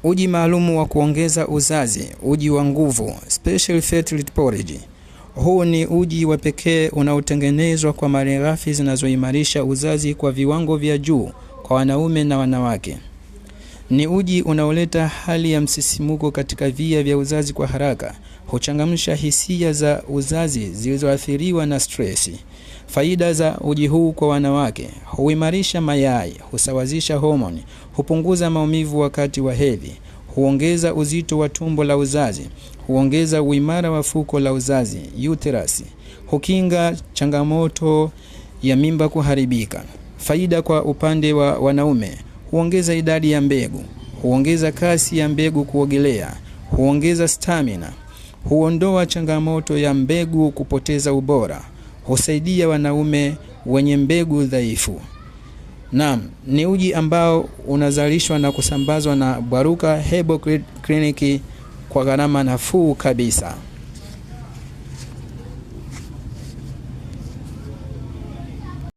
Uji maalumu wa kuongeza uzazi, uji wa nguvu, special fertility porridge. Huu ni uji wa pekee unaotengenezwa kwa malighafi zinazoimarisha uzazi kwa viwango vya juu kwa wanaume na wanawake. Ni uji unaoleta hali ya msisimuko katika via vya uzazi kwa haraka, huchangamsha hisia za uzazi zilizoathiriwa na stress. Faida za uji huu kwa wanawake: huimarisha mayai, husawazisha homoni, hupunguza maumivu wakati wa hedhi, huongeza uzito wa tumbo la uzazi, huongeza uimara wa fuko la uzazi uterus, hukinga changamoto ya mimba kuharibika. Faida kwa upande wa wanaume: huongeza idadi ya mbegu, huongeza kasi ya mbegu kuogelea, huongeza stamina, huondoa changamoto ya mbegu kupoteza ubora, husaidia wanaume wenye mbegu dhaifu. Naam, ni uji ambao unazalishwa na kusambazwa na Baruka Herbal Clinic kwa gharama nafuu kabisa.